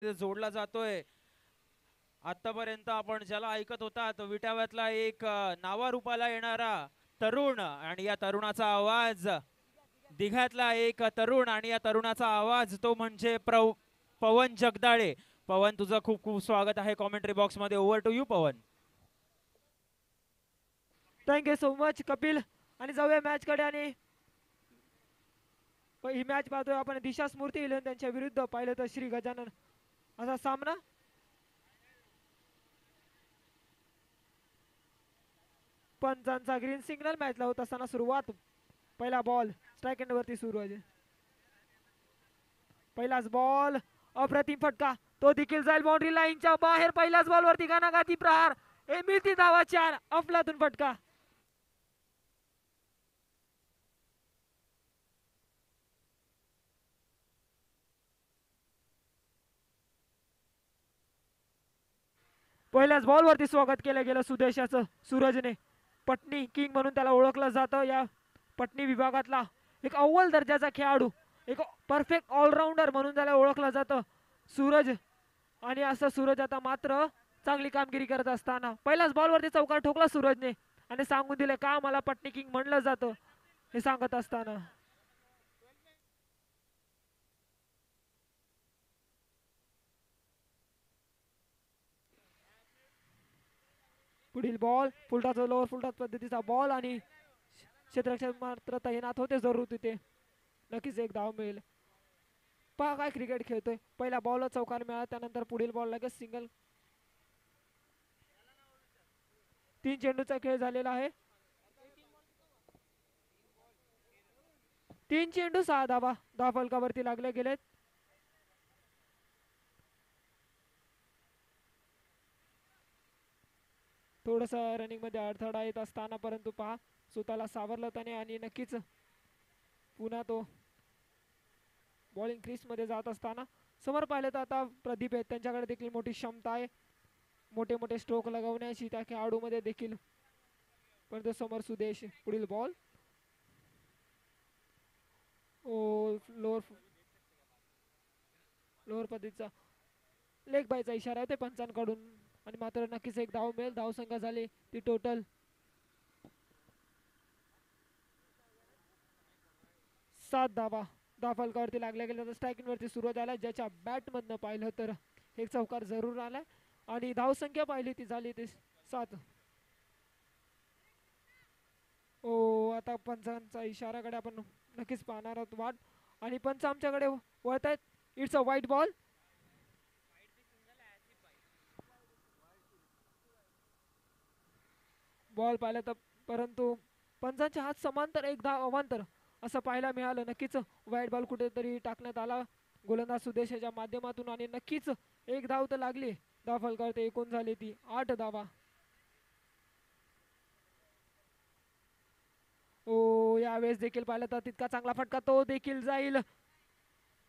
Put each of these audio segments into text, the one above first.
जोडला जातोय. आतापर्यंत आपण ज्याला ऐकत होता तो विटाव्यातला एक नावारूपाला येणारा तरुण आणि या तरुणाचा आवाज दिघ्यातला एक तरुण आणि या तरुणाचा आवाज तो म्हणजे पवन जगदाळे. पवन तुझं खूप खूप स्वागत आहे कॉमेंट्री बॉक्स मध्ये. Over to you Pavan. Thank you so much Kapil. आणि जाऊया मॅच कडे. आणि ही मॅच पाहतोय आपण दिशा स्मृती इलेवन त्यांच्या विरुद्ध पाहिलं तर श्री गजानन असा सामना. पंचांचा ग्रीन सिग्नल मॅचला होत असताना सुरुवात. पहिला बॉल स्ट्राईक एंड वरती सुरू आहे. पहिलाच बॉल अप्रतिम फटका तो देखील जाईल बाउंड्री लाईनच्या बाहेर. पहिल्याच बॉल वरती गानागाती प्रहार. मिळती धावा 4. अफलातून फटका. पहिल्याच बॉल वरती स्वागत केलं गेलं सुदेशाचं सूरजने. पटनी किंग म्हणून त्याला ओळखलं जातं. या पटनी विभागातला एक अव्वल दर्जाचा खेळाडू, एक परफेक्ट ऑलराऊंडर म्हणून त्याला ओळखलं जातं सूरज. आणि असं सूरज आता मात्र चांगली कामगिरी करत असताना पहिल्याच बॉलवरती चौकार ठोकला सूरजने आणि सांगून दिले का मला पटनी किंग म्हणलं जातं हे सांगत असताना. पुढील बॉल फुलटाचा लोअर फुलटाच पद्धतीचा बॉल आणि क्षेत्ररक्षक मात्र तैनात होते जरूर तिथे. नक्कीच एक धाव मिळेल. पहा काय क्रिकेट खेळतोय. पहिल्या बॉलला चौकार मिळाला त्यानंतर पुढील बॉल लगेच सिंगल. 3 चेंडूचा खेळ झालेला आहे. 3 चेंडू 6 धावा. 10 फलकावरती लागले गेलेत. थोडस रनिंग मध्ये अडथळा येत असताना परंतु पहा स्वतःला सावरलं त्याने आणि नक्कीच पुन्हा तो बॉलिंग क्रीज मध्ये जात असताना समोर पाहिलं तर आता प्रदीप आहेत त्यांच्याकडे देखील मोठी क्षमता आहे मोठे मोठे स्ट्रोक लगवण्याची त्या खेळाडू मध्ये देखील. परंतु समोर सुदेश. पुढील बॉल लोअर लोअर पद्धतीचा लेग बायचा इशारा आहे ते पंचांकडून. आणि मात्र नक्कीच एक धाव मिळेल. धाव संख्या झाली ती टोटल 7 धावा. 10 फलकावरती लागल्या गेल्या तर स्ट्रायकिंग वरती सुरुवात आला ज्याच्या बॅट मधनं पाहिलं तर एक चौकार जरूर आलाय. आणि धाव संख्या पाहिली ती झाली ती 7. ओ आता पंचांचा इशाराकडे आपण नक्कीच पाहणार आहोत वाट. आणि पंच आमच्याकडे वळत आहेत. It's a white ball. Ball पाहिला तर परंतु पंचांच्या हात समांतर एक धाव अवांतर असं पाहायला मिळालं. नक्कीच व्हाईट बॉल कुठेतरी टाकण्यात आला गोलंदाज सुदेशाच्या माध्यमातून. आणि नक्कीच एक धाव तर लागली. 10 फलकावरती एकूण झाली ती 8 धावा. ओ यावेळेस देखील पाहिलं तर तितका चांगला फटका तो देखील जाईल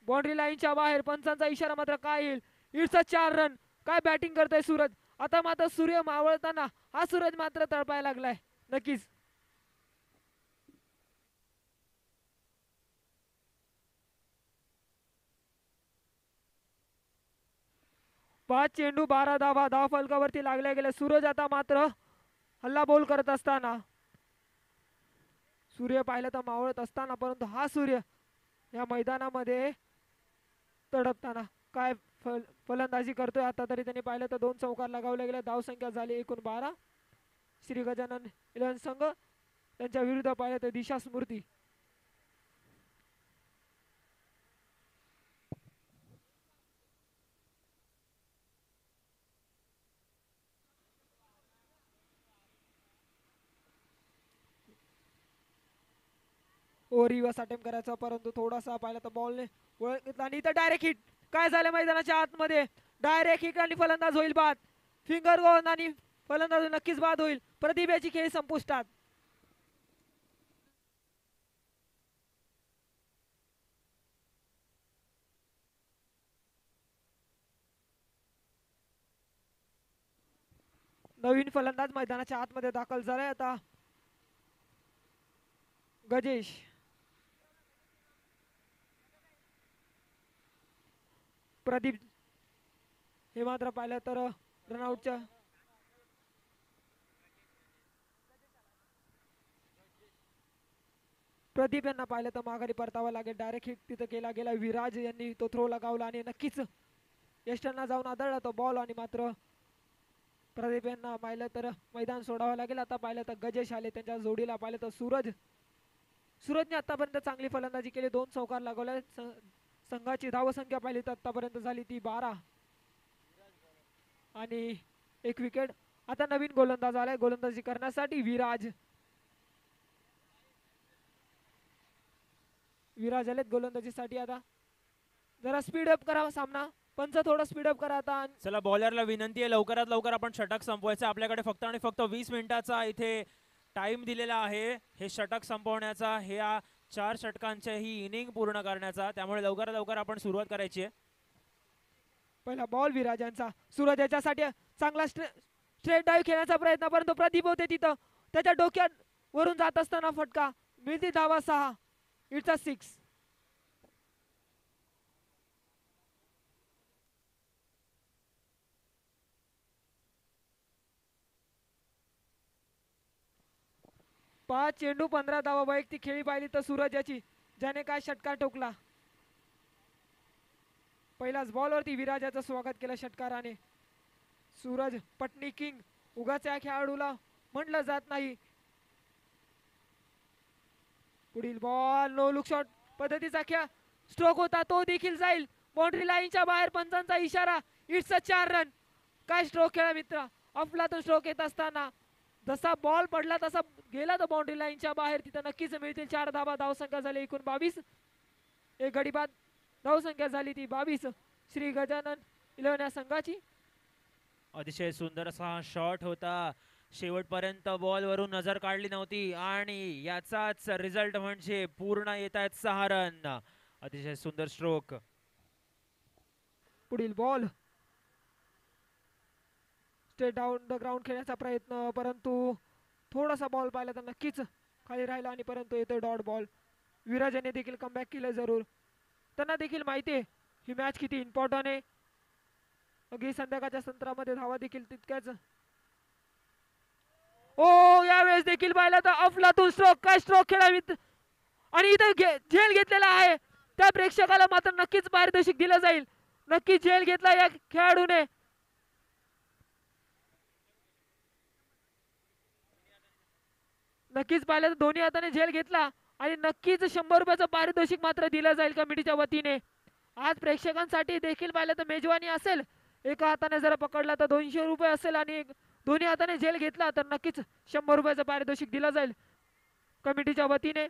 बाउंड्री लाईनच्या बाहेर. पंचांचा इशारा मात्र काय येईल. It's a 4 run. काय बॅटिंग करतोय सूरज. आता मात्र सूर्य मावळताना हा सूरज मात्र तळपायला लागलाय. नक्कीच 5 चेंडू 12 धावा. 10 फलकावरती लागल्या गेल्या. सूरज आता मात्र हल्ला बोल करत असताना सूर्य पाहिलं तर मावळत असताना परंतु हा सूर्य या मैदानामध्ये तडपताना काय फलंदाजी करतोय. आता तरी त्यांनी पाहिलं तर 2 चौकार लगावले गेले. धाव संख्या झाली एकूण 12. श्री गजानन इलेव्हन संघ त्यांच्या विरुद्ध पाहिलं तर दिशा स्मृती. ओ रिवर्स अटेम्प्ट करायचा परंतु थोडासा पाहिला तर बॉलने वळ घेतला आणि इथं डायरेक्ट हिट. काय झालं मैदानाच्या आतमध्ये. डायरेक्ट हिट आणि फलंदाज होईल बाद. फिंगर गोल आणि फलंदाज नक्कीच बाद होईल. प्रतिभेची खेळी संपुष्टात. नवीन फलंदाज मैदानाच्या आतमध्ये दाखल झालाय आता गजेश. प्रदीप हे मात्र पाहिलं तर रनआउटच्या प्रदीप यांना पाहिलं तर माघारी परतावा लागेल. डायरेक्ट हिट तिथं केला गेला. विराज यांनी तो थ्रो लगावला आणि नक्कीच यष्टांना जाऊन आदळला तो बॉल आणि मात्र प्रदीप यांना पाहिलं तर मैदान सोडावं लागेल. आता पाहिलं तर गजेश आले त्यांच्या जोडीला. पाहिलं तर सूरजने आतापर्यंत चांगली फलंदाजी केली. 2 चौकार लागवले. संघाची धावसंख्या पाहिली तर आतापर्यंत झाली ती 12 आणि 1 विकेट. आता नवीन गोलंदाज आलाय गोलंदाजी करण्यासाठी विराज आलेत गोलंदाजीसाठी. आता जरा स्पीडअप करावा सामना. पंच थोडं स्पीडअप करा आता. चला बॉलरला विनंती आहे लवकरात लवकर आपण षटक संपवायचं. आपल्याकडे फक्त आणि फक्त 20 मिनिटाचा इथे टाइम दिलेला आहे हे षटक संपवण्याचा, ह्या 4 षटकांच्या ही इनिंग पूर्ण करण्याचा. त्यामुळे लवकरात लवकर आपण सुरुवात करायची आहे. पहिला बॉल विराजांचा. सूरज याच्यासाठी चांगला स्ट्रेट डाईव्ह खेळण्याचा प्रयत्न परंतु प्रदीप होते तिथं. त्याच्या डोक्यात वरून जात असताना फटका. मिळते धावा 6. It's a 6. पाच चेंडू 15 धावा. वैयक्तिक खेळी पाहिली तर सूरज याची ज्याने काय षटकार ठोकला. पहिल्याच बॉलवरती विराजाचं स्वागत केलं षटकाराने. सूरज पटनी किंग उगाच या खेळाडूला म्हटलं जात नाही. पुढील बॉल नो लुक शॉट पद्धतीचा खेळ. स्ट्रोक होता तो देखील जाईल बाउंड्री लाईनच्या बाहेर. पंचांचा इशारा. It's a 4 run. काय स्ट्रोक खेळा मित्र. अफलातून स्ट्रोक येत असताना जसा बॉल पडला तसा गेला तो बाउंड्री लाईनच्या बाहेर. तिथं नक्कीच मिळतील 4 धावा. धावसंख्या झाली एकूण 22. एक गडी बाद धावसंख्या झाली ती 22 श्री गजानन 11 या संघाची. अतिशय सुंदर असा शॉट होता. शेवटपर्यंत बॉल वरून नजर काढली नव्हती आणि याचाच रिझल्ट म्हणजे पूर्ण येत आहेत 6 रन. अतिशय सुंदर स्ट्रोक. पुढील ball straight down the ground खेळण्याचा प्रयत्न परंतु थोडासा बॉल पाहिला तर नक्कीच खाली राहिला आणि परंतु येतो डॉट बॉल. विराजाने देखील कमबॅक केलं जरूर. त्यांना देखील माहिती आहे ही मॅच किती इम्पॉर्टंट आहे. अगदी संध्याकाळच्या सत्रामध्ये धावा देखील तितक्याच. ओ यावेळेस देखील पाहिला तर अफलातून स्ट्रोक. काय स्ट्रोक खेळावीत आणि इथं झेल घेतलेला आहे. त्या प्रेक्षकाला मात्र नक्कीच पारितोषिक दिलं जाईल. नक्कीच झेल घेतला या खेळाडूने. नक्कीच पाहिलं तर दोन्ही हाताने झेल घेतला आणि नक्कीच 100 रुपयाचं पारितोषिक मात्र दिलं जाईल कमिटीच्या वतीने. आज प्रेक्षकांसाठी देखील पाहिलं तर मेजवानी असेल. एका हाताने जर पकडला तर 200 रुपये असेल आणि दोन्ही हाताने झेल घेतला तर नक्कीच 100 रुपयाचं पारितोषिक दिलं जाईल कमिटीच्या वतीने.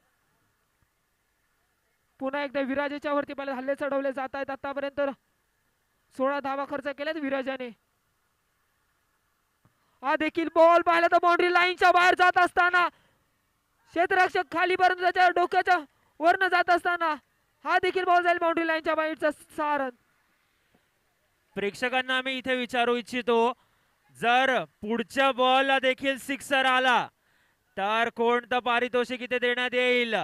पुन्हा एकदा विराजाच्या वरती पाहिलं हल्ले चढवले जात आहेत. आतापर्यंत 16 धावा खर्च केल्यात विराजाने. हा देखील बॉल पाहिला तर बाउंड्री लाईनच्या बाहेर जात असताना क्षेत्ररक्षक खाली पर्यंत त्याच्या डोक्याच्या वरनं जात असताना हा देखील बॉल जाईल बाउंड्री लाईनच्या बाहेरचा 6 रन. प्रेक्षकांना आम्ही इथे विचारू इच्छितो जर पुढच्या बॉलला देखील सिक्सर आला तर कोणतं पारितोषिक इथे देण्यात येईल.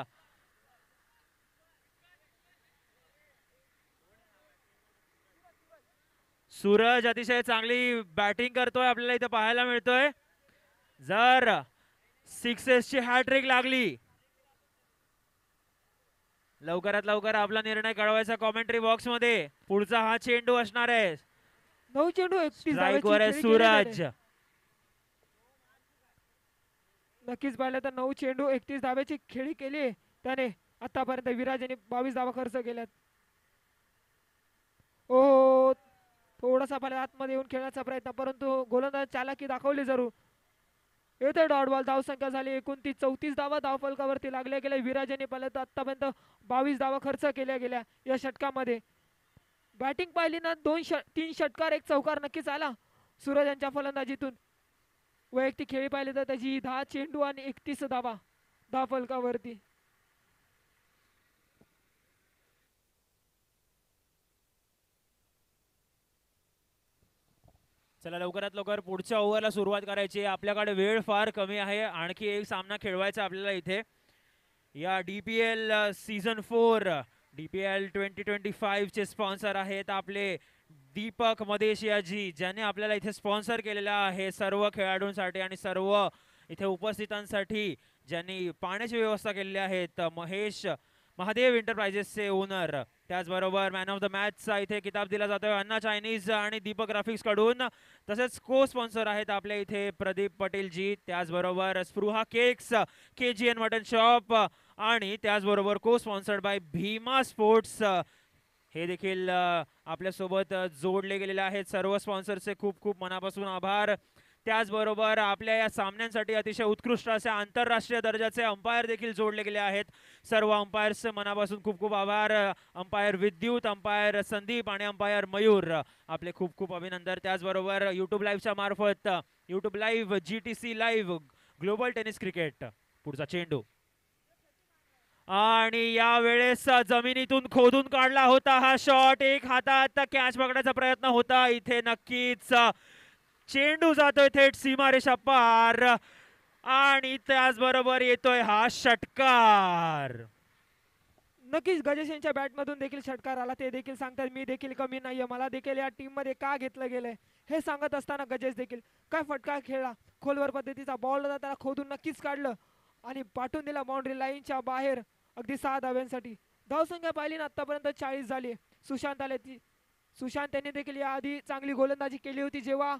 सूरज अतिशय चांगली बॅटिंग करतोय आपल्याला इथे पाहायला मिळतोय. जर सिक्सेसची हॅट्रिक लागली लवकरात लवकर आपला निर्णय कळवायचा कॉमेंट्री बॉक्स मध्ये. पुढचा हा चेंडू असणार आहे. 9 चेंडू 31 वर आहे सूरज. नक्कीच पाहिलं तर 9 चेंडू 31 धाब्याची खेळी केली त्याने. आतापर्यंत विराजाने 22 धावा खर्च केल्यात. ओ थोडासा पाहिलं आतमध्ये येऊन खेळण्याचा प्रयत्न परंतु गोलंदाज चालाकी दाखवली जरूर. येते डॉट बॉल. धावसंख्या झाली एकूण 34 धावा धावफलकावरती लागल्या गेल्या. विराजाने पाहिलं तर आतापर्यंत 22 धावा खर्च केल्या गेल्या या षटकामध्ये. बॅटिंग पाहिली ना 3 षटकार 1 चौकार नक्कीच आला सूरज यांच्या फलंदाजीतून. वैयक्तिक खेळी पाहिली तर त्याची 10 चेंडू आणि 31 धावा धावफलकावरती. चला लवकरात लवकर पुढच्या ओव्हरला सुरुवात करायची. आपल्याकडे वेळ फार कमी आहे. आणखी एक सामना खेळवायचा आपल्याला इथे. या DPL सीझन 4 DPL 2025 चे स्पॉन्सर आहेत आपले दीपक मदेशियाजी ज्याने आपल्याला इथे स्पॉन्सर केलेला आहे सर्व खेळाडूंसाठी आणि सर्व इथे उपस्थितांसाठी, ज्यांनी पाण्याची व्यवस्था केलेली आहे. महेश महादेव एंटरप्राइजेसचे ओनर, त्याचबरोबर मॅन ऑफ द मॅचचा इथे किताब दिला जातोय अन्ना चायनीज आणि दीपक ग्राफिक्स कडून. तसेच को स्पॉन्सर आहेत आपल्या इथे प्रदीप पटेलजी, त्याचबरोबर Spruha cakes, KGN mutton shop आणि त्याचबरोबर को स्पॉन्सर्ड बाय भीमा स्पोर्ट्स, हे देखील आपल्यासोबत जोडले गेलेले आहेत. सर्व स्पॉन्सरचे खूप खूप मनापासून आभार. त्याचबरोबर आपल्या या सामन्यांसाठी अतिशय उत्कृष्ट असे आंतरराष्ट्रीय दर्जाचे अंपायर देखील जोडले गेले आहेत. सर्व अंपायर्सचे मनापासून खूप खूप आभार. अंपायर विद्युत, अंपायर संदीप आणि अंपायर मयूर, आपले खूप खूप अभिनंदन. त्याचबरोबर यूट्यूब लाईव्हच्या मार्फत YouTube live, GTC live, global tennis cricket, पुढचा चेंडू आणि यावेळेस जमिनीतून खोदून काढला होता हा शॉट. एक हातात कॅच पकडायचा प्रयत्न होता इथे. नक्कीच चेंडू जातोय थेट सीमारेषा पार आणि त्याचबरोबर येतोय हा षटकार. नक्कीच गजेश यांच्या बॅटमधून देखील षटकार आला. ते देखील सांगतात मी देखील कमी नाहीये, मला देखील या टीम मध्ये का घेतलं गेलंय हे सांगत असताना गजेश देखील काय फटका खेळला. खोलवर पद्धतीचा बॉल होता, त्याला खोदून नक्कीच काढलं आणि पाठवून दिला बाउंड्री लाईनच्या बाहेर अगदी 6 धाव्यांसाठी. धावसंख्या पाहिली ना आतापर्यंत 40 झाली. सुशांत आले, सुशांत यांनी देखील याआधी चांगली गोलंदाजी केली होती जेव्हा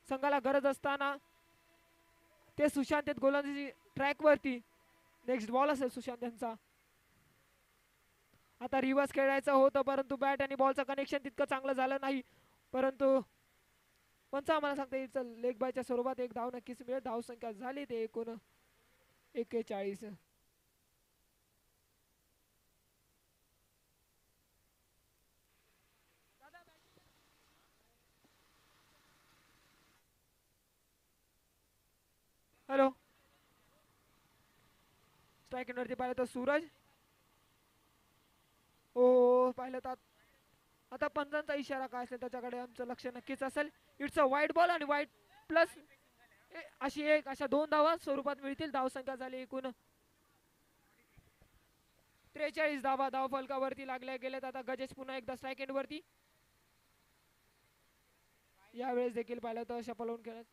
संघाला गरज असताना. ते सुशांत आहेत गोलंदाजी ट्रॅक वरती. नेक्स्ट बॉल असेल सुशांत यांचा. आता रिव्हर्स खेळायचं होतं परंतु बॅट आणि बॉलचं कनेक्शन तितकं चांगलं झालं नाही. परंतु पंच आम्हाला सांगता चल लेग बायच्या स्वरूपात एक धाव नक्कीच मिळेल. धावसंख्या झाली ते एकूण 41. हॅलो, स्ट्राईक वरती पाहिलं तर सूरज. ओ पाहिलं तर आता पंचांचा इशारा काय असेल त्याच्याकडे आमचं लक्ष नक्कीच असेल. इट्स अ वाईट बॉल आणि वाईट प्लस अशा 2 धावा स्वरूपात मिळतील. धावसंख्या झाली एकूण 43 धावा. धाव फलकावरती लागल्या गेल्यात. आता गजेश पुन्हा एकदा स्ट्राईक एंड वरती. यावेळेस देखील पाहिलं तर शपलवून खेळत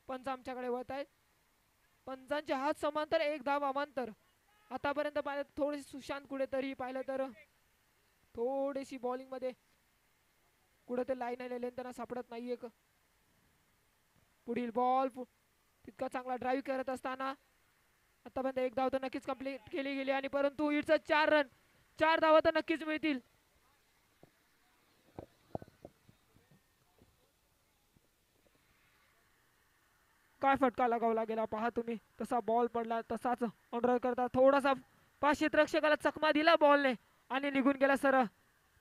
पंच आमच्याकडे वळत आहेत. पंचांचे हात समांतर, एक धाव अमांतर. आतापर्यंत पाहिलं थोडीशी सुशांत कुठेतरी पाहिलं तर थोडीशी बॉलिंग मध्ये कुठे लाईन आलेले त्यांना सापडत नाहीये. पुढील बॉल तितका चांगला ड्राईव्ह करत असताना आतापर्यंत एक धाव तर नक्कीच कंप्लीट केली गेली आणि परंतु इट्स 4 रन. 4 धावा तर नक्कीच मिळतील. काय फटका लगावला गेला पहा तुम्ही. तसा बॉल पडला तसाच ऑर्डर करता थोडासा पाच क्षेत्ररक्षकाला चकमा दिला बॉलने आणि निघून गेला सर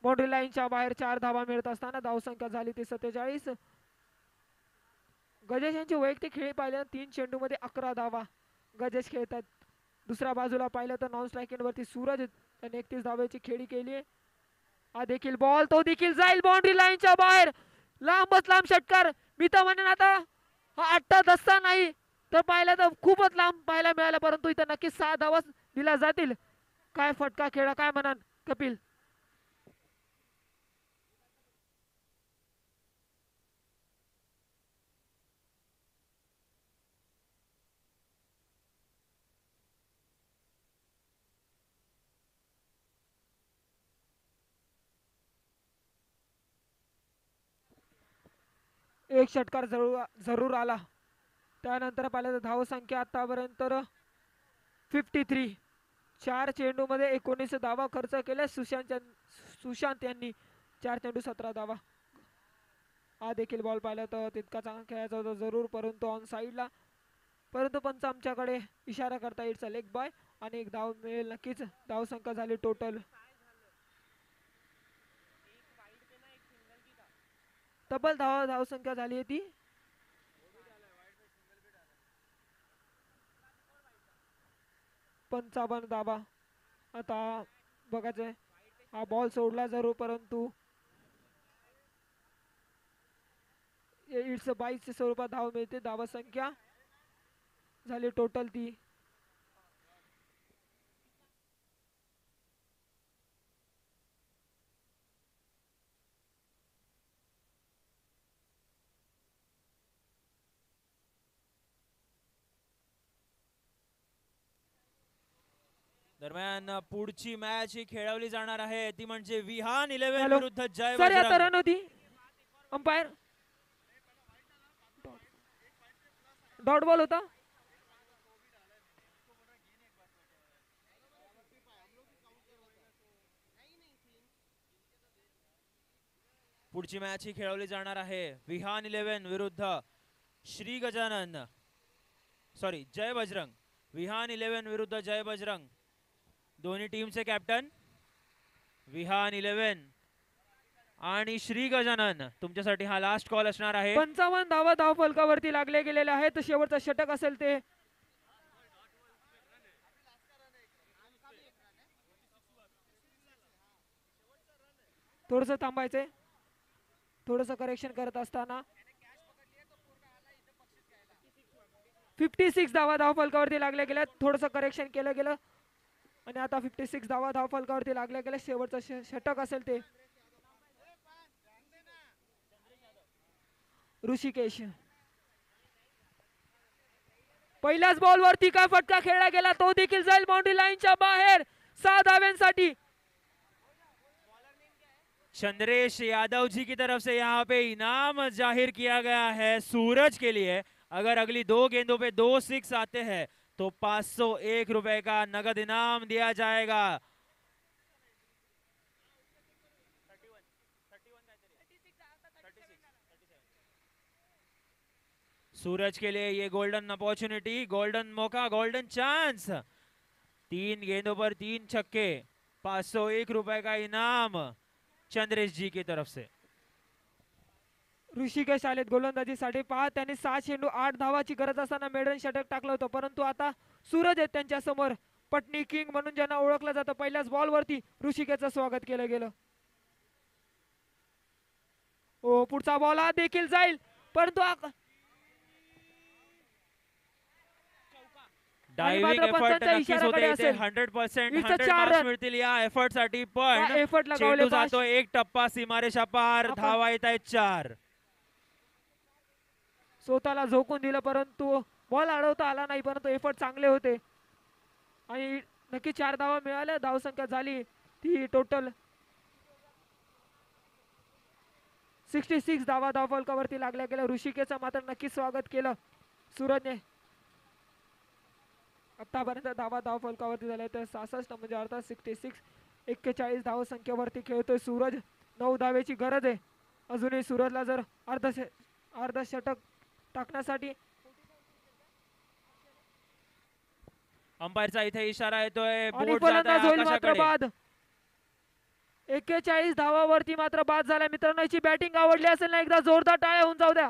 बाउंड्री लाईनच्या बाहेर. 4 धावा मिळत असताना धावसंख्या झाली ती 47. गजेश यांची वैयक्तिक खेळी पाहिल्या 3 चेंडू मध्ये 11 धावा गजेश खेळतात. दुसऱ्या बाजूला पाहिलं तर नॉन स्ट्राईक वरती सूरज त्याने 31 धावेची खेळी केली आहे. हा देखील बॉल तो देखील जाईल बाउंड्री लाईनच्या बाहेर. लांबच लांब षटकार. मी तर म्हणेन आता हा 8-10 नाही तर पाहिलं तर खूपच लांब पाहायला मिळालं परंतु इथं नक्कीच 6 धावा दिल्या जातील. काय फटका खेळा काय म्हणाल कपिल. एक षटकार जरूर आला. त्यानंतर पाहिलं तर धावसंख्या आतापर्यंत 53. 4 चेंडू मध्ये 19 धावा खर्च केल्या सुशांत यांनी. 4 चेंडू 17 धावा. हा देखील बॉल पाहिला तर तितका चांगला खेळायचा होता जरूर परंतु ऑन साईडला. परंतु पंच आमच्याकडे इशारा करता येईल लेग बाय आणि एक धाव मिळेल नक्कीच. धावसंख्या झाली टोटल तब्बल धावसंख्या झाली आहे ती 55 धावा. आता बघायचंय हा बॉल सोडला जरूर परंतु इट्स 22 स्वरूपात धाव मिळते. धावसंख्या झाली टोटल ती दरम्यान पुढची मॅच ही खेळवली जाणार आहे ती म्हणजे विहान 11 हॅलो विरुद्ध जय सर, आता बजरंग. रन होती. अंपायर डॉट बॉल होता. पुढची मॅच ही खेळवली जाणार आहे विहान 11 विरुद्ध श्री गजानन, सॉरी जय बजरंग. विहान 11 विरुद्ध जय बजरंग, दोन्ही टीमचे कॅप्टन. विहान 11 आणि श्री गजानन, तुमच्यासाठी हा लास्ट कॉल असणार आहे. 55 धावा धाव फलकावरती लागले गेलेले आहेत. शेवटचा षटक असेल ते. थोडस थांबायचंय, थोडस करेक्शन करत असताना 56 धावा धाव फलकावरती लागल्या गेल्या. थोडस करेक्शन केलं गेलं आणि आता 56 धावा धाव फलकावरती लागल्या गेल्या. शेवटचं षटक असेल ते. ऋषिकेश पहिल्याच बॉल वरती काय फटका खेळला गेला, तो देखील जाईल बाउंड्री लाईनच्या बाहेर 6 धाव्यांसाठी. चंद्रेश यादव जी की तरफ से यहाँ पे इनाम जाहिर किया गया है सूरज के लिए. अगर अगली 2 गेंदों पे 2 6 आते हैं तो 501 रुपए का नगद इनाम दिया जाएगा. सूरज के लिए ये गोल्डन अपॉर्चुनिटी, गोल्डन मौका, गोल्डन चांस. 3 गेंदों पर 3 छक्के, 501 रुपए का इनाम चंद्रेश जी की तरफ से. ऋषिकेश आलेत गोलंदाजीसाठी. पहा, त्यांनी 7 चेंडू 8 धावाची गरज असताना मेडन षटक टाकलं होतं, परंतु आता सूरज आहेत त्यांच्या समोर. पटनी किंग म्हणून ज्यांना ओळखलं जातं. पहिल्याच बॉल वरती ऋषिकेशचं स्वागत केलं गेलं. ओ, पुढचा बॉल हा देखील जाईल, परंतु डायव्हिंग एफर्ट नक्कीच होते इथे. 100% मार्क्स मिळतील या एफर्ट साठी, पण चेंडू जातो एक टप्पा सीमारेषा पार. धावा येत आहेत 4. स्वतःला झोकून दिलं, परंतु बॉल अडवता आला नाही, परंतु एफर्ट चांगले होते आणि नक्की 4 धावा मिळाल्या. धावसंख्या झाली ती टोटल 66 धावा धाव फलकावरती लागल्या गेल्या. ऋषिकेशचं मात्र नक्की स्वागत केलं सूरजने. आतापर्यंत धावा धाव फलकावरती झाल्या तर 66 म्हणजे अर्थात 66. 41 धाव संख्येवरती खेळतोय सूरज. 9 धावेची गरज आहे अजूनही सूरजला, जर अर्ध षटक टाकण्यासाठी. अंपायरचा इथे इशारा येतोय, आणि बोट फलंदाज होईल मात्र आकाशाकडे. बाद. 41 धावावरती मात्र बाद झाल्या. मित्रांनो, याची बॅटिंग आवडली असेल ना, एकदा जोरदार टाळ्या होऊन जाऊ द्या.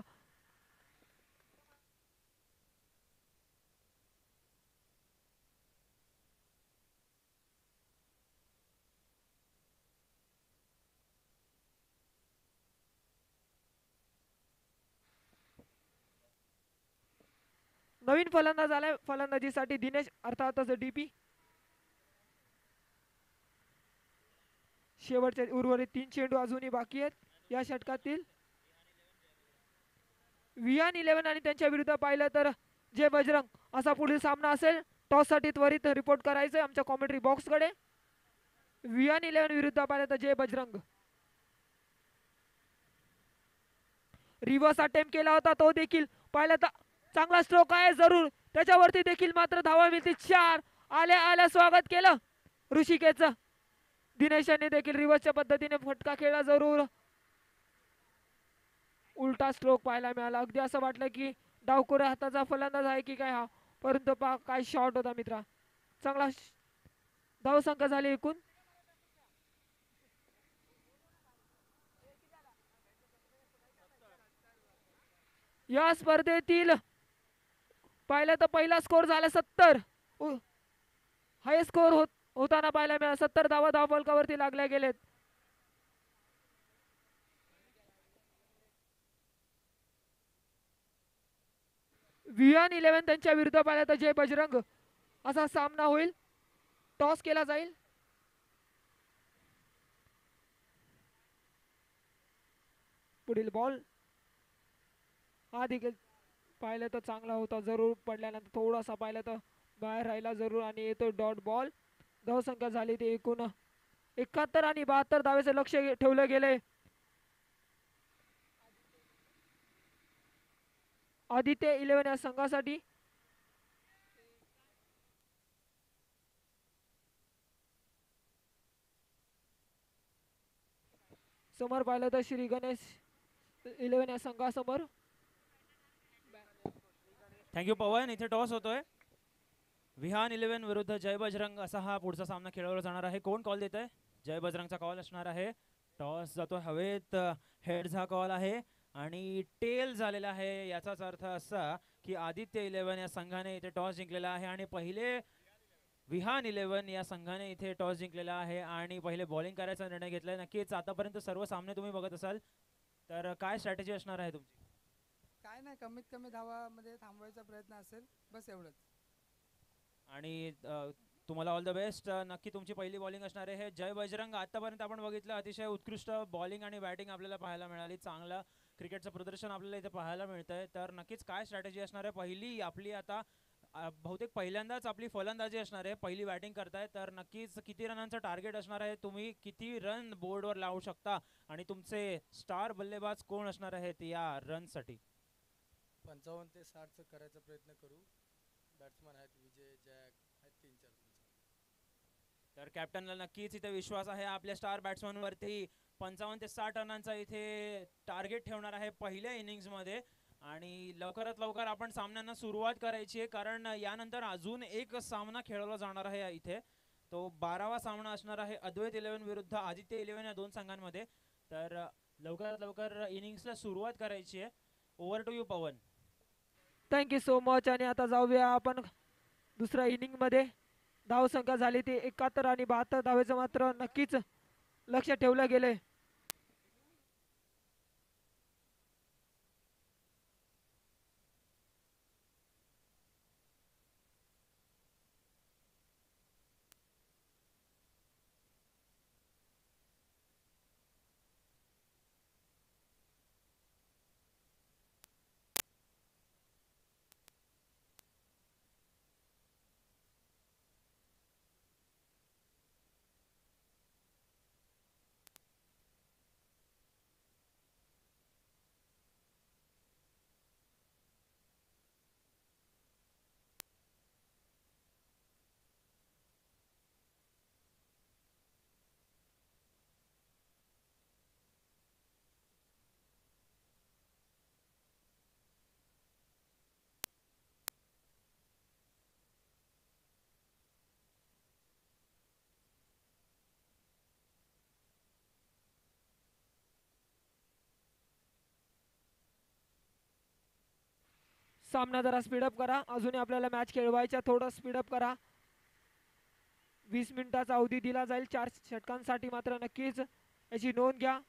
नवीन फलंदाज आलाय फलंदाजीसाठी दिनेश, अर्थातच डीपी. शेवटचे उर्वरित 3 चेंडू अजूनही बाकी आहेत या षटकातील. विहान 11 आणि त्यांच्या विरुद्ध पाहिलं तर जय बजरंग असा पुढील सामना असेल. टॉस साठी त्वरित रिपोर्ट करायचंय आमच्या कॉमेंट्री बॉक्स कडे. विहान 11 विरुद्ध पाहिलं तर जय बजरंग. रिव्हर्स अटेम्प्ट केला होता, तो देखील पाहिलं तर चांगला स्ट्रोक आहे जरूर, त्याच्यावरती देखील मात्र धावा मिळतील 4. आल्या आल्या स्वागत केलं ऋषिकेशचं. दिनेशाने देखील रिव्हर्सच्या पद्धतीने फटका खेळला जरूर. उलटा स्ट्रोक पाहायला मिळाला. अगदी असं वाटलं की डावखुऱ्या हाताचा फलंदाज आहे की काय हा, परंतु काय शॉट होता मित्रा. चांगला धावसंख्या झाली एकूण. या स्पर्धेतील पाहिलं तर पहिला स्कोर झाला 70. हाय स्कोर होताना पाहायला मिळाला. 70 धावा धाव फलकावरती लागल्या गेलेत. विहान 11 त्यांच्या विरुद्ध पाहिलं तर जय बजरंग असा सामना होईल. टॉस केला जाईल. पुढील बॉल हा देखील पाहिलं तर चांगला होता जरूर, पडल्यानंतर थोडासा पाहिलं तर बाहेर राहिला जरूर आणि येतो डॉट बॉल. धावसंख्या झाली ती एकूण 71 आणि 72 धावेचे लक्ष ठेवलं गेले. आदित्य 11 या संघासाठी समोर पाहिलं तर श्री गणेश 11 या संघासमोर. थँक्यू पवन. इथे टॉस होतोय. विहान 11 विरुद्ध जय बजरंग असा हा पुढचा सामना खेळवला जाणार आहे. कोण कॉल देत आहे? जय बजरंगचा कॉल असणार आहे. टॉस जातो हवेत. हेडचा कॉल आहे आणि टेल झालेला आहे. याचाच अर्थ असा की आदित्य 11 या संघाने इथे टॉस जिंकलेला आहे आणि पहिले विहान 11 या संघाने इथे टॉस जिंकलेला आहे आणि पहिले बॉलिंग करायचा निर्णय घेतलाय. नक्कीच आतापर्यंत सर्व सामने तुम्ही बघत असाल तर काय स्ट्रॅटेजी असणार आहे तुमची? काय नाही, कमीत कमी धावामध्ये थांबवायचा प्रयत्न असेल, बस एवढंच. आणि तुम्हाला ऑल द बेस्ट. नक्की तुमची पहिली बॉलिंग असणार आहे. जय बजरंग आतापर्यंत आपण बघितलं अतिशय उत्कृष्ट बॉलिंग आणि बॅटिंग आपल्याला पाहायला मिळाली. चांगलं क्रिकेटचं प्रदर्शन आपल्याला इथे पाहायला मिळतंय. तर नक्कीच काय स्ट्रॅटेजी असणार आहे? पहिली आपली आता बहुतेक पहिल्यांदाच आपली फलंदाजी असणार आहे. पहिली बॅटिंग करताय तर नक्कीच किती रनांचं टार्गेट असणार आहे? तुम्ही किती रन बोर्डवर लावू शकता आणि तुमचे स्टार बल्लेबाज कोण असणार आहेत या रनसाठी? 55 ते 60 करायचा प्रयत्न करू. बॅट्समन आहेत विजय, जॅक आहेत 3-4. तर कॅप्टनला नक्कीच इथे विश्वास आहे आपल्या स्टार बॅट्समनवरती. 55 ते 60 रनांचा इथे टार्गेट ठेवणार आहे पहिल्या इनिंग्समध्ये आणि लवकरात लवकर आपण सामन्यांना सुरुवात करायची आहे कारण यानंतर अजून एक सामना खेळवला जाणार आहे इथे. तो 12वा सामना असणार आहे अद्वैत 11 विरुद्ध आदित्य 11 या दोन संघांमध्ये. तर लवकरात लवकर इनिंग्सला सुरुवात करायची आहे. Over to you Pavan. Thank you so much. आणि आता जाऊया आपण दुसऱ्या इनिंग मध्ये. धावसंख्या झाली ती 71 आणि 72 धावेचं मात्र नक्कीच लक्ष ठेवलं गेले. सामना जरा स्पीडअप करा. अजूनही आपल्याला मॅच खेळवायच्या. थोडं स्पीडअप करा. 20 मिनिटाचा अवधी दिला जाईल 4 षटकांसाठी. मात्र नक्कीच याची नोंद घ्या.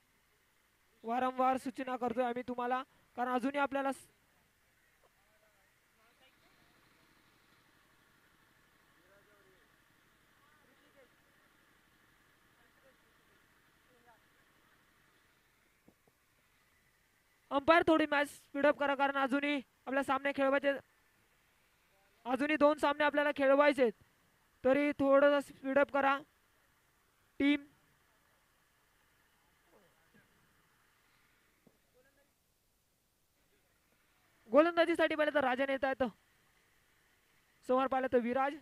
वारंवार सूचना करतोय आम्ही तुम्हाला कारण अजूनही आपल्याला अंपायर थोडी मॅच स्पीडअप करा कारण अजूनही आपल्या सामने खेळवायचे. अजूनही 2 सामने आपल्याला खेळवायचे तरी थोडं स्पीडअप करा टीम. गोलंदाजीसाठी पाहिलं तर राजन येत आहेत. समोर पाहिलं तर विराज.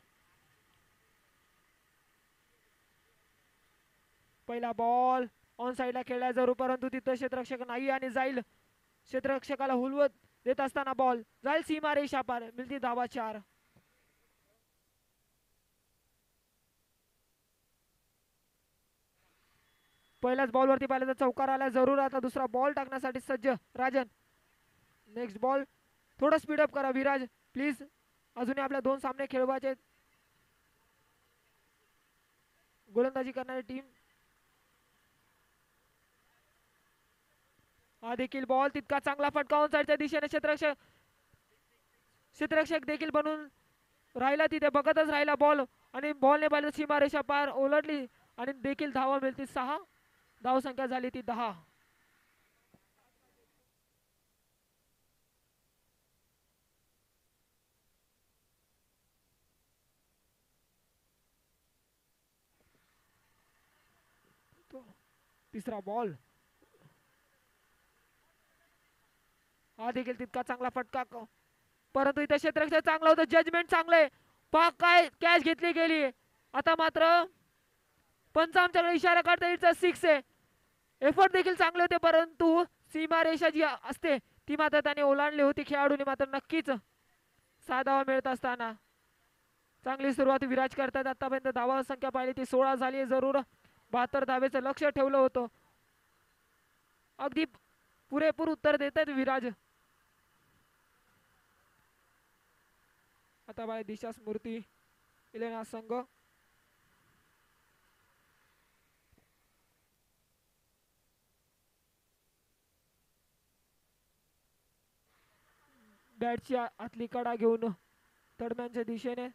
पहिला बॉल ऑन साईडला खेळला जरू परंतु तिथं क्षेत्ररक्षक नाही आणि जाईल. क्षेत्ररक्षकाला हुलवत देत असताना बॉल जाईल सीमा रेषा पार. मिळती धावा 4. पहिल्याच बॉल वरती पाहिलं तर चौकार आला जरूर. आता दुसरा बॉल टाकण्यासाठी सज्ज राजन. Next ball. थोडं स्पीडअप करा विराज प्लीज. अजूनही आपल्या 2 सामने खेळवायचे. गोलंदाजी करणारी टीम. हा देखील बॉल तितका चांगला फटका ऑन साईडच्या दिशेने. क्षेत्ररक्षक देखील बनून राहिला तिथे बघतच राहिला बॉल आणि बॉलने पाहिलं सीमारेषा पार ओलांडली आणि देखील धावा मिळतील 6. धावसंख्या झाली ती 10. तिसरा बॉल, हा देखील तितका चांगला फटका परंतु इथे क्षेत्ररक्षण चांगलं होतं, जजमेंट चांगले, पाक काय कॅच घेतली गेली. आता मात्र पंच आमच्याकडे इशारा काढता येईल, 6 आहे. एफर्ट देखील चांगले होते परंतु सीमारेषा जी असते ती मात्र त्याने ओलांडली होती खेळाडूने. मात्र नक्कीच 6 धावा मिळत असताना चांगली सुरुवात विराज करतात. आतापर्यंत धावा संख्या पाहिली ती 16 झाली. जरूर 72 धावेचं लक्ष ठेवलं होतं. अगदी पुरेपूर उत्तर देत आहेत विराज. आता बाय दिशा स्मृती इलेना संघ बॅटची आतली कडा घेऊन तडम्यांच्या दिशेने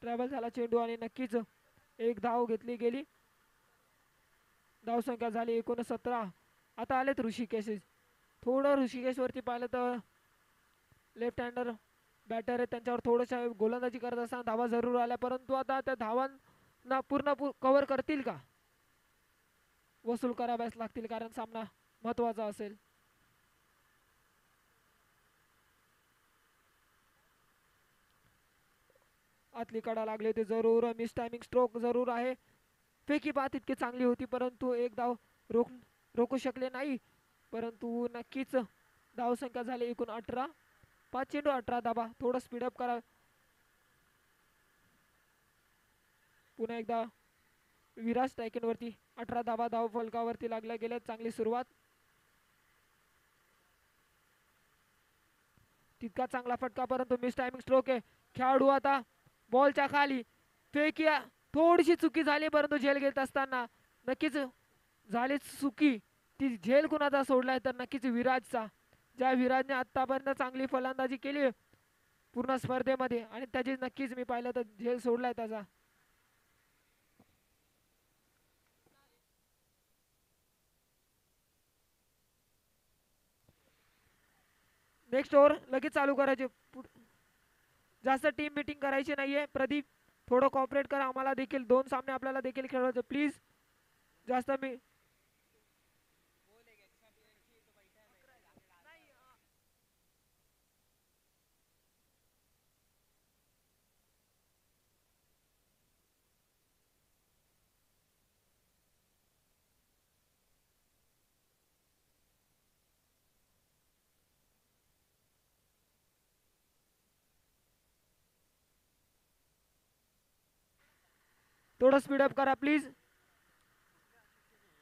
ट्रॅव्हल झाला चेंडू आणि नक्कीच एक धाव घेतली गेली. धावसंख्या झाली एकूण 17. आता आलेत ऋषिकेश. थोडं ऋषिकेश वरती पाहिलं तर लेफ्ट हँडर बॅटर आहे, त्यांच्यावर थोडंसं गोलंदाजी करत असताना धावा जरूर आल्या परंतु आता त्या धावांना पूर्ण कव्हर करतील का, वसूल कराव्याच लागतील कारण सामना महत्वाचा असेल. आतली कडा लागली होती, जरूर मिस टायमिंग स्ट्रोक जरूर आहे. फेकी बात इतकी चांगली होती परंतु एक धाव रोखू शकले नाही. परंतु नक्कीच धाव संख्या झाली एकूण 18. 5 चेंडू 18 धावा. थोडं स्पीडअप करा. पुन्हा एकदा विराज स्ट्रायकिंग वरती 18 धावा धाव फलकावरती लागल्या गेल्या. चांगली सुरुवात, तितका चांगला फटका परंतु मिस टायमिंग स्ट्रोक आहे. खेळाडू आता बॉलच्या खाली, फेकी थोडीशी चुकी झाली परंतु झेल घेत असताना नक्कीच झाली चुकी. ती झेल कुणाचा सोडलाय तर नक्कीच विराजचा, ज्या विराजने आतापर्यंत चांगली फलंदाजी केली पूर्ण स्पर्धेमध्ये आणि त्याची नक्कीच मी पाहिलं तर झेल सोडलाय त्याचा. नेक्स्ट ओव्हर लगेच चालू करायचे, जास्त टीम मीटिंग करायची नाहीये. प्रदीप थोडं कॉपरेट करा, आम्हाला देखील 2 सामने आपल्याला देखील खेळवायचे प्लीज. जास्त मी थोडं स्पीडअप करा प्लीज.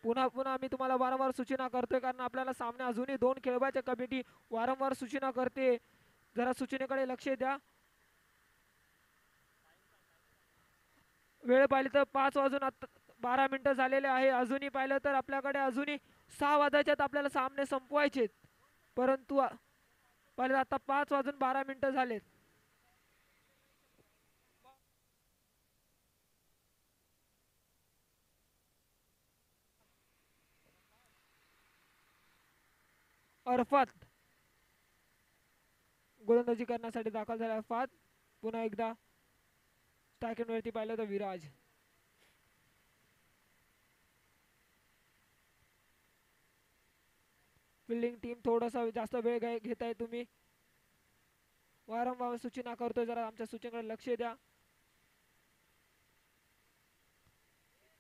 पुन्हा पुन्हा मी तुम्हाला वारंवार सूचना करतोय कारण आपल्याला सामने अजूनही 2 खेळवायच्या. कमिटी वारंवार सूचना करते, जरा सूचनेकडे लक्ष द्या. वेळ पाहिली तर 5 वाजून 12 मिनिटं झालेले आहे. अजूनही पाहिलं तर आपल्याकडे अजूनही 6 वाजायच्यात आपल्याला सामने संपवायचे परंतु पाहिलं आता 5 वाजून 12 मिनिटं झालेत. अरफात गोलंदाजी करण्यासाठी दाखल झाला. अरफात पुन्हा एकदा स्ट्रायकिंग वरती पाहिलं तर विराज. फिल्डिंग टीम थोडासा जास्त वेळ घेताय तुम्ही, वारंवार सूचना करतोय, जरा आमच्या सूचनेकडे लक्ष द्या.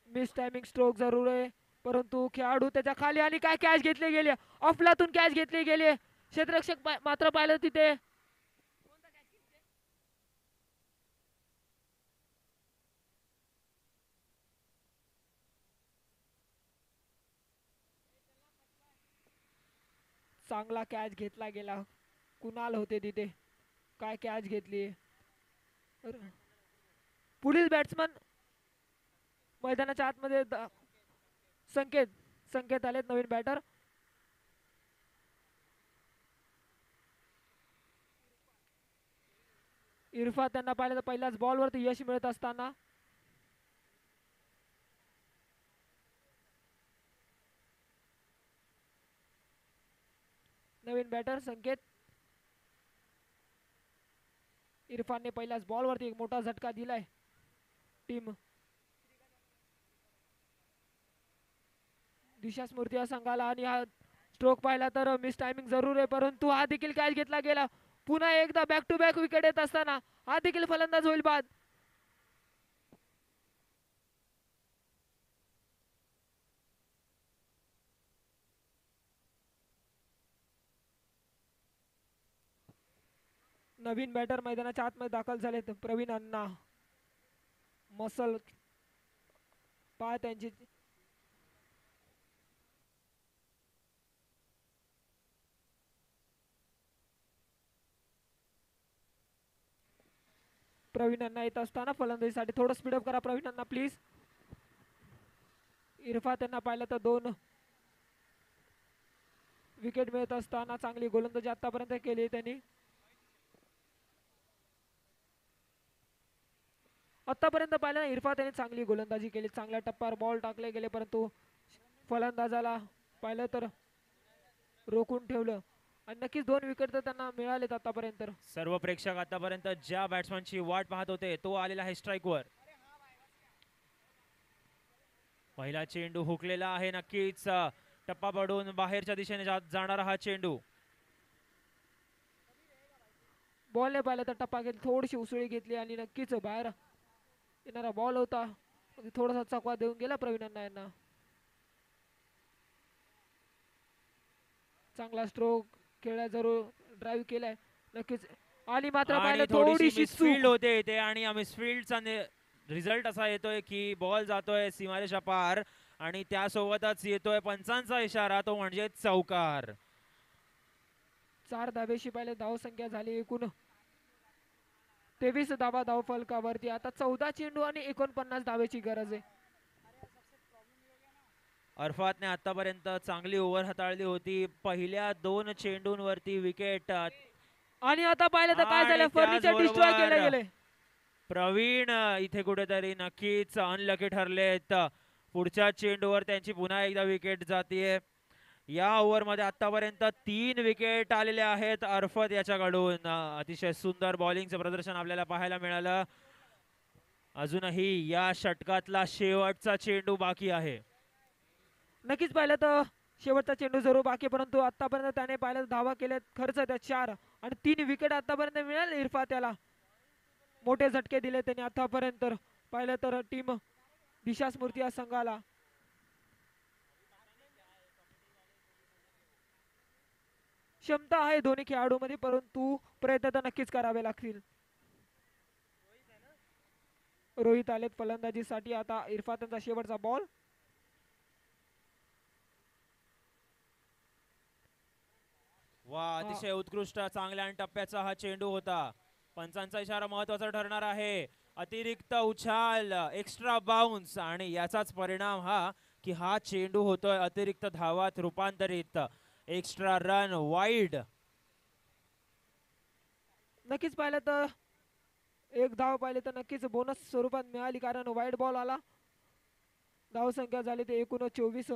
मिस टायमिंग स्ट्रोक जरूर आहे परंतु खेळाडू त्याच्या खाली आणि काय कॅच घेतले गेले, अफलातून कॅच घेतली गेली. क्षेत्ररक्षक मात्र पाहिलं तिथे चांगला कॅच घेतला गेला. कुणाल होते तिथे, काय कॅच घेतली. पुढील बॅट्समन मैदानाच्या आतमध्ये संकेत आलेत, नवीन बॅटर. इरफान त्यांना पाहिलं तर पहिल्याच बॉल वरती यश मिळत असताना नवीन बॅटर संकेत. इरफानने पहिल्याच बॉल वरती एक मोठा झटका दिलाय टीम दिशा स्मृती या संघाला. आणि हा स्ट्रोक पाहिला तर मिस टायमिंग जरूर आहे, परंतु हा देखील कॅच घेतला गेला. पुन्हा एकदा बॅक टू बॅक विकेट येत असताना हा देखील फलंदाज होईल बाद. नवीन बॅटर मैदानाच्या आतमध्ये दाखल झालेत. प्रवीण अण्णा, मसल पाय त्यांची. प्रवीण अण्णा येत असताना फलंदाजीसाठी थोडं स्पीडअप करा प्रवीण अण्णा प्लीज. इरफात यांना पाहिलं तर 2 विकेट मिळत असताना चांगली गोलंदाजी आतापर्यंत केली त्यांनी. आतापर्यंत पाहिलं ना इरफात यांनी चांगली गोलंदाजी केली, चांगल्या टप्प्यावर बॉल टाकले गेले, परंतु फलंदाजाला पाहिलं तर रोखून ठेवलं. आणि नक्कीच 2 विकेट तर त्यांना मिळालेत आतापर्यंत. सर्व प्रेक्षक आतापर्यंत ज्या बॅट्समॅनची वाट पाहत होते तो आलेला आहे स्ट्राईकवर. पहिला चेंडू हुकलेला आहे, नक्कीच टप्पा पडून बाहेरच्या दिशेने जाणारा हा चेंडू. बॉलने पाहिलं तर टप्पा घेतली, थोडीशी उसळी घेतली आणि नक्कीच बाहेर येणारा बॉल होता, थोडासा चकवा देऊन गेला प्रवीण अण्णा यांना. चांगला स्ट्रोक खेळला, जरूर ड्राईव्ह केलाय नक्कीच. आणि मात्र पाहिलं थोडीशी मिसफील्ड होते ते, आणि मिसफील्डचा रिझल्ट असा येतोय की बॉल जातोय सीमारेषा पार आणि त्यासोबतच येतोय पंचांचा इशारा, तो म्हणजे चौकार. 4 धावेशी पाहिलं धावसंख्या झाली एकूण 23 धावा धावफलकावरती. आता 14 चेंडू आणि 49 धावेची गरज आहे. अरफातने आतापर्यंत चांगली ओव्हर हाताळली होती, पहिल्या 2 चेंडूंवरती विकेट. आणि आता पाहिलं तर काय झालं, फर्निचर डिस्ट्रॉय केले गेले. प्रवीण इथे कुठेतरी नक्कीच अनलकी ठरलेत. पुढच्या चेंडूवर त्यांची पुन्हा एकदा विकेट जातीये. या ओव्हर मध्ये आतापर्यंत 3 विकेट आलेल्या आहेत अरफत याच्याकडून. अतिशय सुंदर बॉलिंगचं प्रदर्शन आपल्याला पाहायला मिळालं. अजूनही या षटकातला शेवटचा चेंडू बाकी आहे. नक्कीच पाहिलं तर शेवटचा चेंडू जरूर बाकी, परंतु आतापर्यंत त्याने पाहिलं धावा केल्यात खर्च त्या 4 आणि 3 विकेट आतापर्यंत मिळाले इरफात याला. मोठे झटके दिले त्यांनी आतापर्यंत. पाहिलं तर टीम दिशा स्मृती या संघाला क्षमता आहे दोन्ही खेळाडूंमध्ये, परंतु प्रयत्न तर नक्कीच करावे लागतील. रोहित आलेत फलंदाजीसाठी. आता इरफात यांचा शेवटचा बॉल. वा, अतिशय उत्कृष्ट चांगल्या आणि टप्प्याचा हा चेंडू होता. पंचांचा इशारा महत्वाचा ठरणार आहे. अतिरिक्त उछाल, एक्स्ट्रा बाउन्स, आणि याचाच परिणाम हा की हा चेंडू होतोय अतिरिक्त धावात रूपांतरित. Extra run wide. नक्कीच पाहिलं तर 1 धाव पाहिले तर नक्कीच बोनस स्वरूपात मिळाली, कारण वाईड बॉल आला. धाव संख्या झाली ते एकूण 24.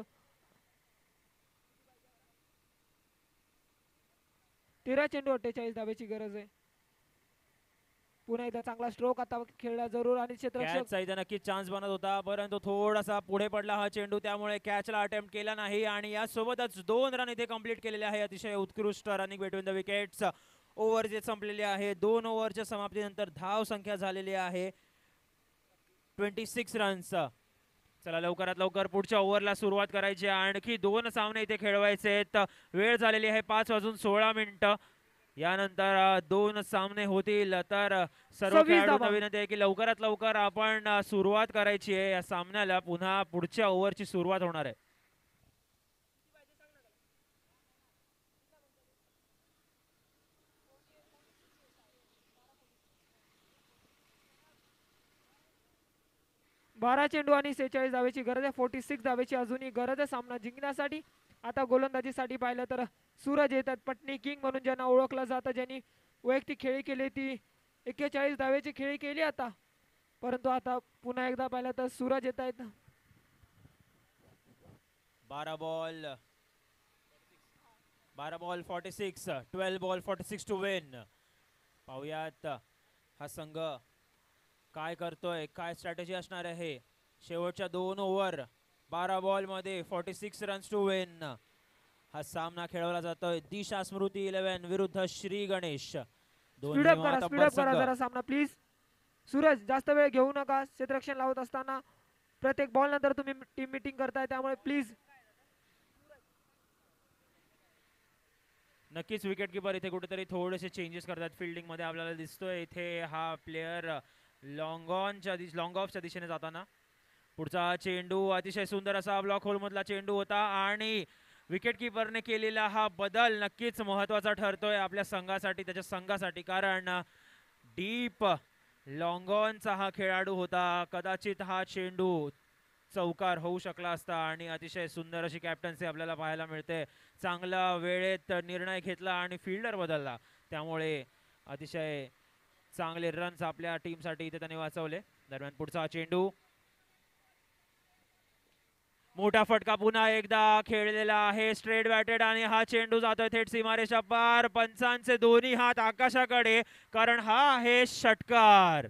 13 चेंडू 48 धावेची गरज आहे. पुन्हा एकदा चांगला स्ट्रोक आता खेळला जरूर, आणि क्षेत्ररक्षक इथं नक्कीच चान्स बनत होता, परंतु थोडासा पुढे पडला हा चेंडू, त्यामुळे कॅचला अटेम्प्ट केला नाही. आणि यासोबतच 2 रन इथे कंप्लीट केलेले आहे. अतिशय उत्कृष्ट running between the wickets. Over जे संपलेले आहे, 2 ओव्हरच्या समाप्तीनंतर धाव संख्या झालेली आहे 26 रन्स. चला लवकरात लवकर पुढच्या ओव्हरला सुरुवात करायची. आणखी 2 सामने इथे खेळवायचे आहेत. वेळ झालेली आहे 5:16. यानंतर 2 सामने होतील. तर सर्व खेळाडूंना विनंती आहे की लवकरात लवकर आपण सुरुवात करायची आहे या सामन्याला. पुन्हा पुढच्या ओव्हरची सुरुवात होणार आहे. बारा चेंडू आणि 46 धावेची गरज आहे. 46 धावेची अजूनही गरज आहे सामना जिंकण्यासाठी. आता गोलंदाजीसाठी पाहिलं तर सूरज येतात, पटनी किंग म्हणून ज्यांना ओळखलं जातं, ज्यांनी वैयक्तिक खेळी केली ती 41 धावेची खेळी केली आता. परंतु आता पुन्हा एकदा पाहिलं तर सूरज येत आहेत. 12 बॉल 46, 12 बॉल 46 टू विन. पाहूयात हा संघ काय करतोय, काय स्ट्रॅटेजी असणार आहे. शेवटच्या 2 ओव्हर 12 बॉल मध्ये 46 रन्स टू विन. हा सामना खेळवला जातोय दिशा स्मृती 11 विरुद्ध श्री गणेश. दोन्ही स्पीडअप करा, मातब्बर स्पीडअप करा संघ. जरा सामना प्लीज. सूरज जास्त वेळ घेऊ नका. क्षेत्ररक्षण लावत असताना प्रत्येक बॉल नंतर तुम्ही टीम मीटिंग करताय, त्यामुळे प्लीज. नक्कीच विकेट किपर इथे कुठेतरी थोडेसे चेंजेस करतात फिल्डिंग मध्ये आपल्याला दिसतोय. इथे हा प्लेयर लॉंग ऑफच्या दिशेने जाताना. पुढचा चेंडू अतिशय सुंदर असा ब्लॉक होल मधला चेंडू होता आणि विकेट किपरने केलेला हा बदल नक्कीच महत्वाचा ठरतोय आपल्या संघासाठी, त्याच्या संघासाठी. कारण डीप लॉंग ऑनचा हा खेळाडू होता. कदाचित हा चेंडू चौकार होऊ शकला असता आणि अतिशय सुंदर अशी कॅप्टन्सी आपल्याला पाहायला मिळते. चांगला वेळेत निर्णय घेतला आणि फिल्डर बदलला, त्यामुळे अतिशय चांगले रन्स आपल्या टीमसाठी इथे त्याने वाचवले. दरम्यान पुढचा चेंडू, मोठा फटका पुन्हा एकदा खेळलेला आहे स्ट्रेट बॅटेड आणि हा चेंडू जातोय थेट सीमारेषा पार. पंचांचे दोन्ही हात आकाशाकडे, कारण हा आहे षटकार.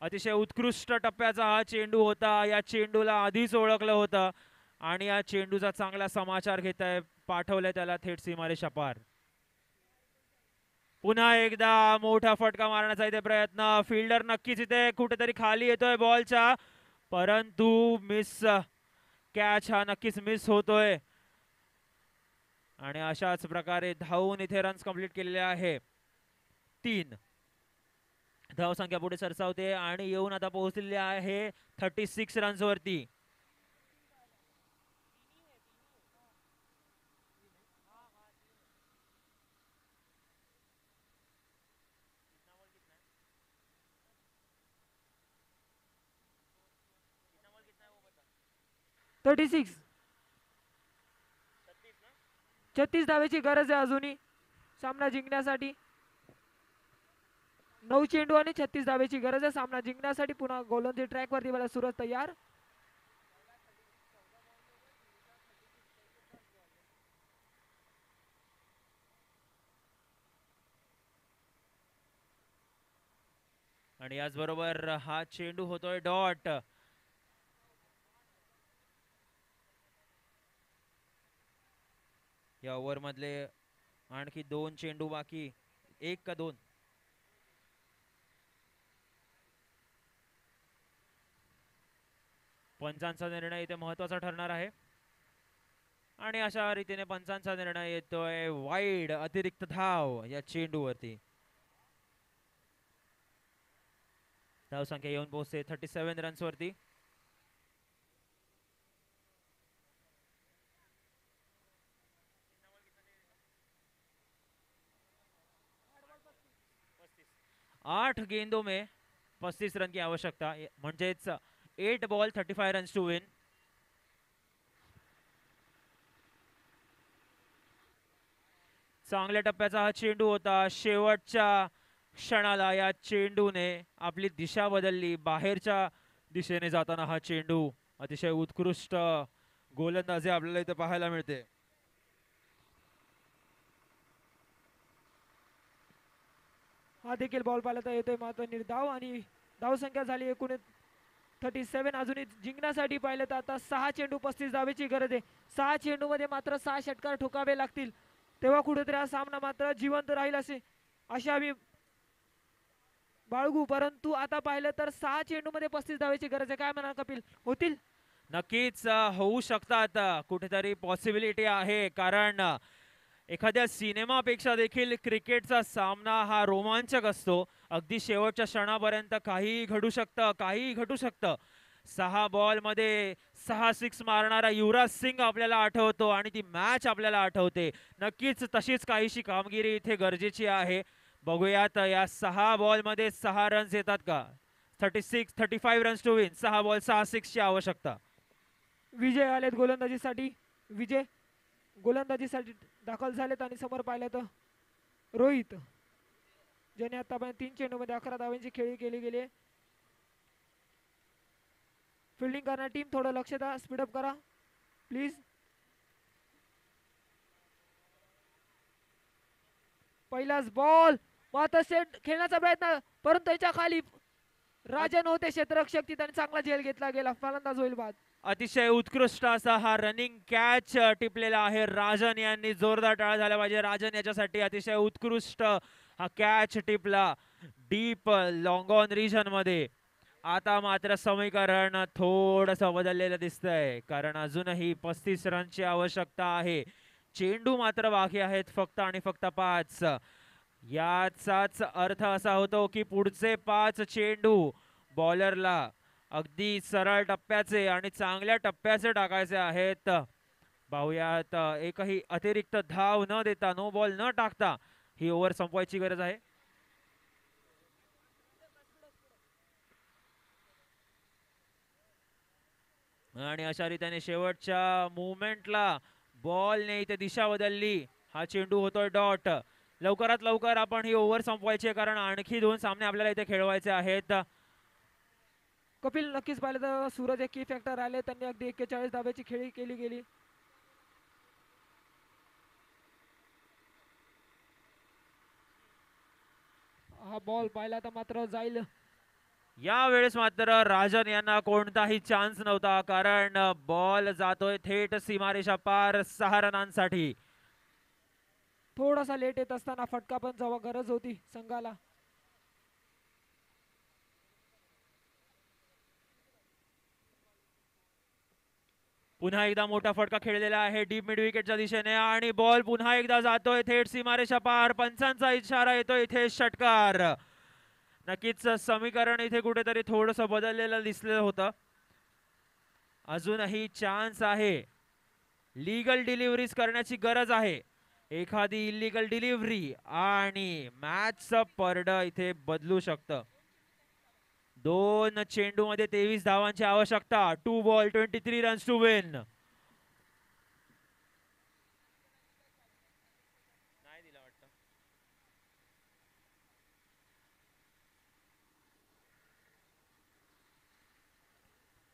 अतिशय उत्कृष्ट टप्प्याचा हा चेंडू होता. या चेंडूला आधीच ओळखलं होतं आणि या चेंडूचा चांगला समाचार घेत आहे, पाठवलंय त्याला थेट सीमारेषा पार. पुन्हा एकदा मोठा फटका मारण्याचा इथे प्रयत्न. फिल्डर नक्कीच इथे कुठेतरी खाली येतोय बॉलच्या, परंतु मिस कॅच हा नक्कीच मिस होतोय. आणि अशाच प्रकारे धावून इथे रन्स कंप्लीट केलेले आहे 3. धावसंख्या पुढे सरसावते आणि येऊन आता पोहोचलेली आहे 36 रन्स वरती. थर्टी 36 धावेची गरज आहे अजूनही सामना जिंकण्यासाठी. 9 चेंडू आणि 36 धावेची गरज आहे सामना जिंकण्यासाठी. पुन्हा गोलंदाजी ट्रॅक वरती मला सूरज तयार. आणि याचबरोबर हा चेंडू होतोय डॉट. या ओव्हर मधले आणखी 2 चेंडू बाकी, 1 का 2. पंचांचा निर्णय इथे महत्वाचा ठरणार आहे आणि अशा रीतीने पंचांचा निर्णय येतोय वाईड, अतिरिक्त धाव या चेंडूवरती. धाव संख्या येऊन पोहोचते 37 रन्स वरती. आठ गेंदों में 35 रन की आवश्यकता, म्हणजेच 8 बॉल 35 रन्स टू विन. चांगल्या टप्प्याचा हा चेंडू होता. शेवटच्या क्षणाला या चेंडूने आपली दिशा बदलली. बाहेरच्या दिशेने जाताना हा चेंडू. अतिशय उत्कृष्ट गोलंदाजी आपल्याला इथे पाहायला मिळते. हा देखील बॉल पाहिला तर येतोय मात्र निर्धाव आणि धाव संख्या झाली एकूण 37. अजूनही जिंकण्यासाठी पाहिलं तर आता 6 चेंडू 35 धावेची गरज आहे. 6 चेंडू मध्ये मात्र 6 षटकार ठोकावे लागतील, तेव्हा कुठेतरी हा सामना मात्र जिवंत राहील असे आम्ही बाळगू. परंतु आता पाहिलं तर 6 चेंडू मध्ये 35 धावेची गरज आहे. काय म्हणा कपिल, होतील? नक्कीच होऊ शकतात. कुठेतरी पॉसिबिलिटी आहे, कारण एखाद्या सिनेमापेक्षा देखील क्रिकेटचा सामना हा रोमांचक असतो. अगदी शेवटच्या क्षणापर्यंत काहीही घडू शकतं, काहीही घडू शकतं. 6 बॉल मध्ये 6 सिक्स मारणारा युवराज सिंग आपल्याला आठवतो आणि ती मॅच आपल्याला आठवते. नक्कीच तशीच काहीशी कामगिरी इथे गरजेची आहे. बघूयात या 6 बॉल मध्ये 6 रन्स येतात का. 35 रन्स टू विन. 6 बॉल 6 सिक्सची आवश्यकता. विजय आलेत गोलंदाजीसाठी. विजय गोलंदाजीसाठी दाखल झालेत आणि समोर पाहिलं तर रोहित, ज्याने आतापर्यंत 3 चेंडूमध्ये 11 धावांची खेळी केली गेली. फिल्डिंग करणार टीम थोडं लक्ष द्या, स्पीडअप करा प्लीज. पहिलाच बॉल, मात्र सेट खेळण्याचा प्रयत्न, परंतु त्याच्या खाली राजन होते क्षेत्ररक्षक तिथे चांगला झेल घेतला गेला. फलंदाज होईल बाद. अतिशय उत्कृष्ट असा हा रनिंग कॅच टिपलेला आहे. राजन यांनी जोरदार टाळा झाला पाहिजे. राजन याच्यासाठी अतिशय उत्कृष्ट हा कॅच टिपला डीप लॉंग ऑन रिजन मध्ये. आता मात्र समीकरण थोडस बदललेलं दिसतंय, कारण अजूनही 35 रनची आवश्यकता आहे. चेंडू मात्र बाकी आहेत फक्त आणि फक्त 5. याचाच अर्थ असा होतो की पुढचे 5 चेंडू बॉलरला अगदी सरळ टप्प्याचे आणि चांगल्या टप्प्याचे टाकायचे आहेत. पाहुयात, एकही अतिरिक्त धाव न देता, नो बॉल न टाकता ही ओव्हर संपवायची गरज आहे. आणि अशा रीतीने शेवटच्या मुवमेंटला बॉलने इथे दिशा बदलली. हा चेंडू होतोय डॉट. लवकरात लवकर आपण ही ओव्हर संपवायची आहे, कारण आणखी 2 सामने आपल्याला इथे खेळवायचे आहेत. कपिल, नक्कीच पाहिलं तर सूरज एक की फॅक्टर आले. त्यांनी अगदी 41 धाब्याची खेळी केली गेली. हा बॉल पाहिला तर मात्र जाईल. यावेळेस मात्र राजन यांना कोणताही चान्स नव्हता, कारण बॉल जातोय थेट सीमारेषा पार 6 रनांसाठी. थोडासा लेट येत असताना फटका पण जेव्हा गरज होती संघाला. पुन्हा एकदा मोठा फटका खेळलेला आहे डीप मिड विकेटच्या दिशेने, आणि बॉल पुन्हा एकदा जातोय थेट सीमारेषा पार. पंचांचा इशारा येतोय इथे षटकार. नक्कीच समीकरण इथे कुठेतरी थोडस बदललेलं दिसलेलं होतं. अजूनही चान्स आहे. लीगल डिलिव्हरीज करण्याची गरज आहे. एखादी इलिगल डिलिव्हरी आणि मॅचचं परड इथे बदलू शकतं. 2 चेंडू मध्ये 23 धावांची आवश्यकता. 2 बॉल 23 रन्स टू विन.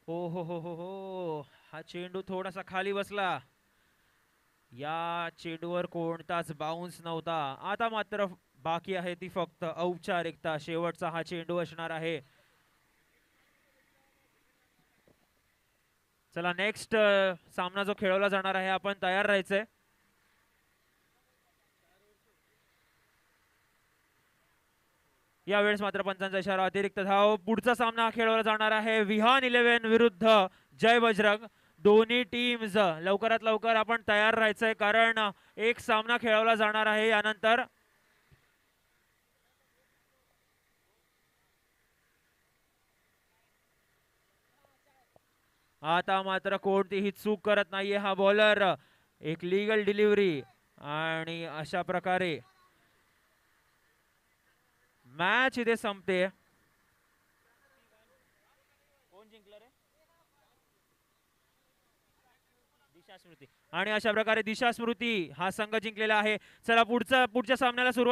हो, हा चेंडू थोडासा खाली बसला. या चेंडूवर कोणताच बाउन्स नव्हता. आता मात्र बाकी आहे ती फक्त औपचारिकता. शेवटचा हा चेंडू असणार आहे. चला, नेक्स्ट सामना जो खेळवला जाणार आहे, आपण तयार राहायचंय. यावेळेस मात्र पंचांचा इशारा, अतिरिक्त धाव. पुढचा सामना खेळवला जाणार आहे विहान 11 विरुद्ध जय बजरंग. दोन्ही टीम्स लवकरात लवकर आपण तयार राहायचंय, कारण एक सामना खेळवला जाणार आहे यानंतर. आता मात्र कोणतीही चूक करत नाहीये हा बॉलर. एक लीगल डिलिव्हरी, आणि अशा प्रकारे मॅच इथे संपते. कोण जिंकलं रे? दिशा स्मृती. आणि अशा प्रकारे दिशा स्मृती हा संघ जिंकलेला आहे. चला, पुढच्या सामन्याला सुरुवात